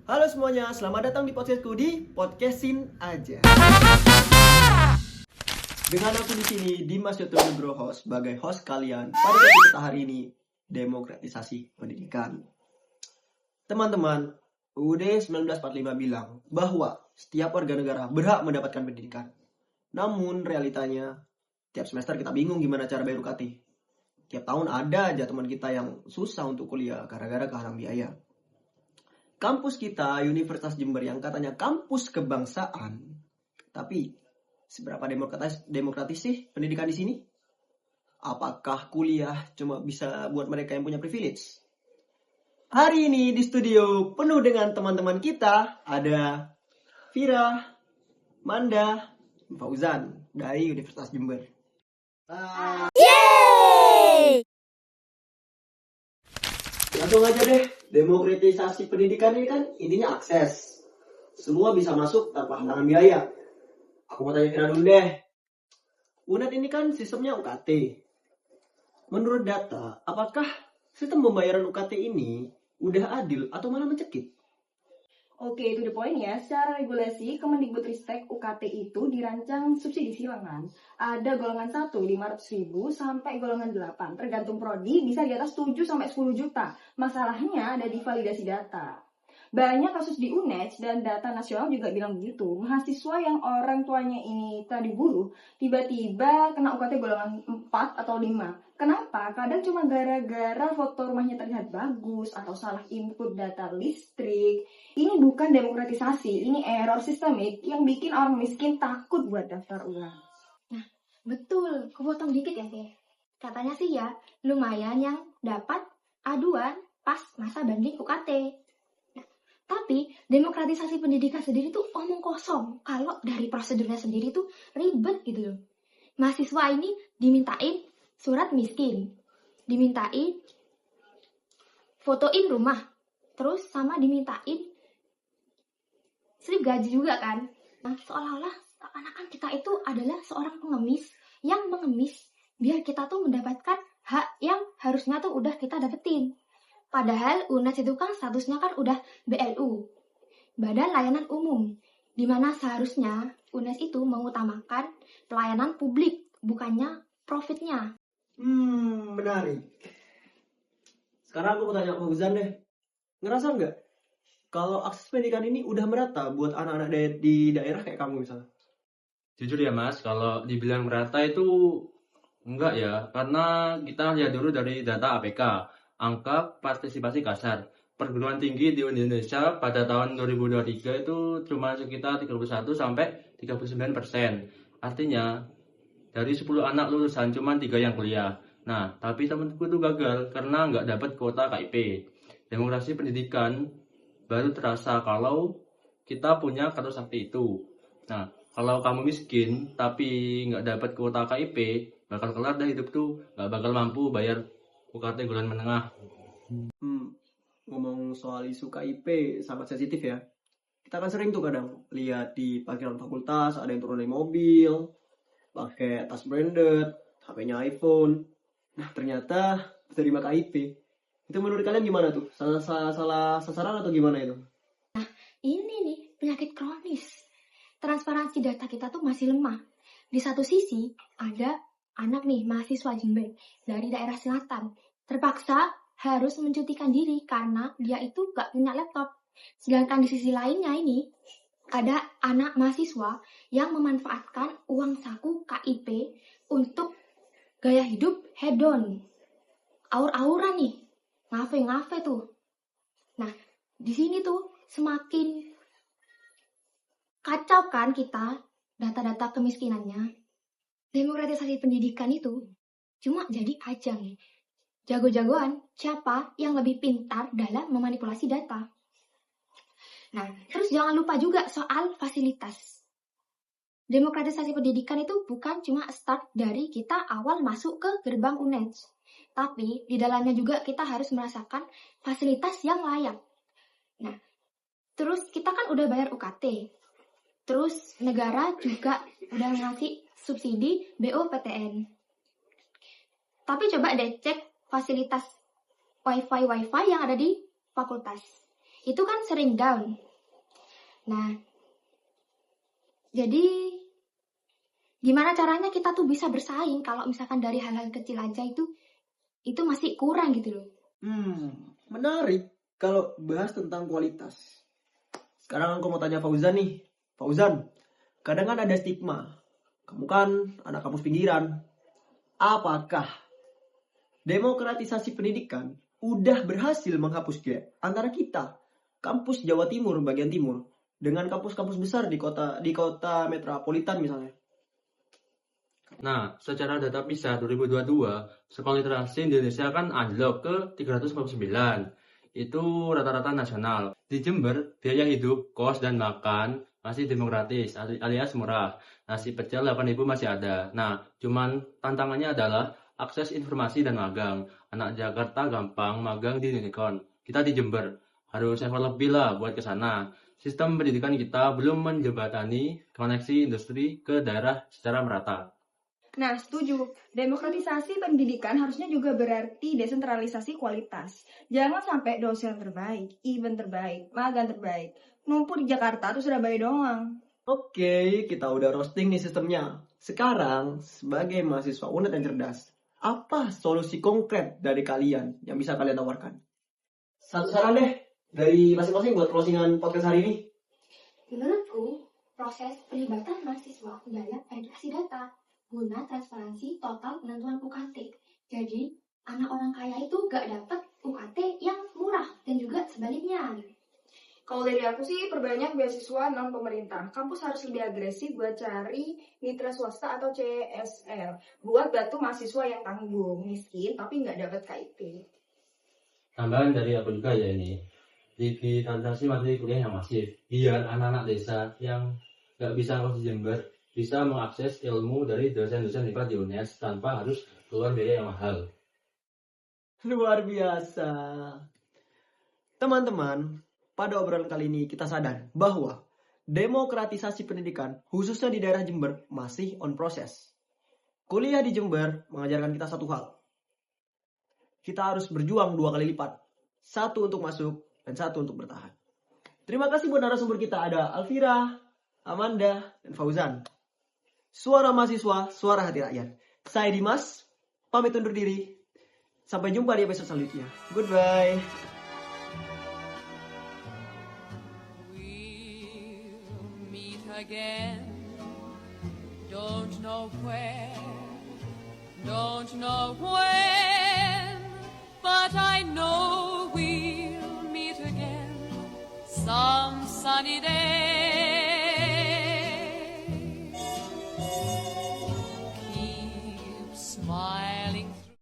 Halo semuanya, selamat datang di podcastku di Podcastin Aja. Dengan aku di sini, Dimas Yoto Nugroho sebagai host kalian pada topik kita hari ini, demokratisasi pendidikan. Teman-teman, UUD 1945 bilang bahwa setiap warga negara berhak mendapatkan pendidikan. Namun realitanya, tiap semester kita bingung gimana cara bayar UKT. Tiap tahun ada aja teman kita yang susah untuk kuliah gara-gara kehalang biaya. Kampus kita, Universitas Jember yang katanya kampus kebangsaan, tapi seberapa demokratis sih pendidikan di sini? Apakah kuliah cuma bisa buat mereka yang punya privilege? Hari ini di studio penuh dengan teman-teman kita, ada Vira, Manda, Fauzan dari Universitas Jember. Yeay! Langsung aja deh, demokratisasi pendidikan ini kan intinya akses. Semua bisa masuk tanpa halangan biaya. Aku mau tanya Vira dulu deh. UNED ini kan sistemnya UKT. Menurut data, apakah sistem pembayaran UKT ini udah adil atau malah mencekik? Oke, itu the point ya. Secara regulasi, Kemendikbudristek UKT itu dirancang subsidi silangan. Ada golongan 1, 500.000 sampai golongan 8. Tergantung prodi, bisa di atas 7 sampai 10 juta. Masalahnya ada di validasi data. Banyak kasus di UNED dan data nasional juga bilang begitu. Mahasiswa yang orang tuanya ini tadi buruh, tiba-tiba kena UKT golongan 4 atau 5. Kenapa? Kadang cuma gara-gara foto rumahnya terlihat bagus atau salah input data listrik. Ini bukan demokratisasi, ini error sistemik yang bikin orang miskin takut buat daftar ulang. Betul, kepotong dikit ya, Teh. Katanya sih ya, lumayan yang dapat aduan pas masa banding UKT. Nah, tapi demokratisasi pendidikan sendiri tuh omong kosong. Kalau dari prosedurnya sendiri tuh ribet gitu loh. Mahasiswa ini dimintain surat miskin, dimintain fotoin rumah, terus sama dimintain slip gaji juga kan. Nah, seolah-olah seakan-akan kita itu adalah seorang pengemis yang mengemis biar kita tuh mendapatkan hak yang harusnya tuh udah kita dapetin. Padahal UNES itu kan statusnya kan udah BLU, Badan Layanan Umum, dimana seharusnya UNES itu mengutamakan pelayanan publik, bukannya profitnya. Menarik. Sekarang aku mau tanya ke Fauzan deh. Ngerasa nggak kalau akses pendidikan ini udah merata buat anak-anak di daerah kayak kamu misalnya? Jujur ya Mas, kalau dibilang merata itu enggak ya, karena kita lihat dulu dari data APK, angka partisipasi kasar. Perguruan tinggi di Indonesia pada tahun 2023 itu cuma sekitar 31 sampai 39%. Artinya dari 10 anak lulusan cuma 3 yang kuliah. Nah, tapi temanku itu gagal karena nggak dapat kuota KIP. Demokrasi pendidikan baru terasa kalau kita punya kartu sakti itu. Nah, kalau kamu miskin tapi nggak dapat kuota KIP, bakal kelar dah hidup tuh, nggak bakal mampu bayar UKT bulan menengah. Ngomong soal isu KIP sangat sensitif ya. Kita kan sering tuh kadang lihat di parkiran fakultas ada yang turun dari mobil, pakai tas branded, HP-nya iPhone. Nah, ternyata terima KIP. Itu menurut kalian gimana tuh? Salah sasaran atau gimana itu? Ini nih penyakit kronis. Transparansi data kita tuh masih lemah. Di satu sisi ada anak nih mahasiswa Jember dari daerah selatan terpaksa harus mencutikan diri karena dia itu gak punya laptop. Sedangkan di sisi lainnya ini ada anak mahasiswa yang memanfaatkan uang saku KIP untuk gaya hidup hedon, aur-auran nih, ngafe tuh. Nah, di sini tuh semakin kacau kan kita data-data kemiskinannya. Demokratisasi pendidikan itu cuma jadi ajang nih. Jago-jagoan siapa yang lebih pintar dalam memanipulasi data. Nah, terus jangan lupa juga soal fasilitas. Demokratisasi pendidikan itu bukan cuma start dari kita awal masuk ke gerbang UNED. Tapi di dalamnya juga kita harus merasakan fasilitas yang layak. Nah, terus kita kan udah bayar UKT. Terus negara juga udah ngasih subsidi BOPTN. Tapi coba deh cek fasilitas wifi yang ada di fakultas. itu kan sering down. Nah, jadi gimana caranya kita tuh bisa bersaing kalau misalkan dari hal-hal kecil aja itu masih kurang gitu loh. Menarik kalau bahas tentang kualitas. Sekarang aku mau tanya Fauzan nih. Fauzan, kadang kan ada stigma. Kamu kan anak kampus pinggiran. Apakah demokratisasi pendidikan udah berhasil menghapus gap antara kita, kampus Jawa Timur bagian timur, dengan kampus-kampus besar di kota metropolitan misalnya? Nah, secara data PISA 2022, sekolah literasi di Indonesia kan anjlok ke 359. Itu rata-rata nasional. Di Jember, biaya hidup, kos, dan makan masih demokratis alias murah. Nasi pecel 8.000 masih ada. Nah, cuman tantangannya adalah akses informasi dan magang. Anak Jakarta gampang magang di Unicorn. Kita di Jember harus effort lebih lah buat ke sana. Sistem pendidikan kita belum menjembatani koneksi industri ke daerah secara merata. Nah, setuju. Demokratisasi pendidikan harusnya juga berarti desentralisasi kualitas. Jangan sampai dosen terbaik, event terbaik, magang terbaik numpuk di Jakarta atau Surabaya doang. Oke, kita udah roasting nih sistemnya. Sekarang, sebagai mahasiswa UNED yang cerdas, apa solusi konkret dari kalian yang bisa kalian tawarkan? Satu saran deh dari masing-masing buat closingan podcast hari ini. Menurutku, proses pelibatan mahasiswa dalam edukasi data guna transparansi total penentuan UKT. Jadi, anak orang kaya itu gak dapat UKT yang murah dan juga sebaliknya. Kalau dari aku sih perbanyak beasiswa non pemerintah. Kampus harus lebih agresif buat cari mitra swasta atau CSR. Buat bantu mahasiswa yang tanggung, miskin tapi nggak dapat KIP. Tambahan dari aku juga ya ini, digitalisasi materi kuliah yang masif, biar anak-anak desa yang nggak bisa ngekos di Jember bisa mengakses ilmu dari dosen-dosen privat di UNES tanpa harus keluar biaya yang mahal. Luar biasa. Teman-teman, pada obrolan kali ini kita sadar bahwa demokratisasi pendidikan khususnya di daerah Jember masih on proses. Kuliah di Jember mengajarkan kita satu hal. Kita harus berjuang 2 kali lipat. 1 untuk masuk dan 1 untuk bertahan. Terima kasih buat narasumber kita, ada Alvira, Amanda, dan Fauzan. Suara mahasiswa, suara hati rakyat. Saya Dimas, pamit undur diri. Sampai jumpa di episode selanjutnya. Goodbye. We'll meet again. Don't know where, don't know when, but I know we'll meet again some sunny day.